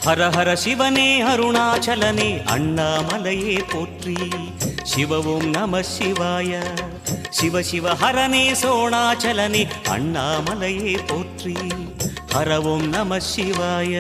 ஹர ஹர சிவனே அருணாச்சலனே அண்ணாமலையே போற்றி. சிவவும் நம சிவாய. சிவ சிவ ஹரனே சோணாச்சலனே அண்ணாமலையே போற்றி. ஹரவும் நம சிவாய.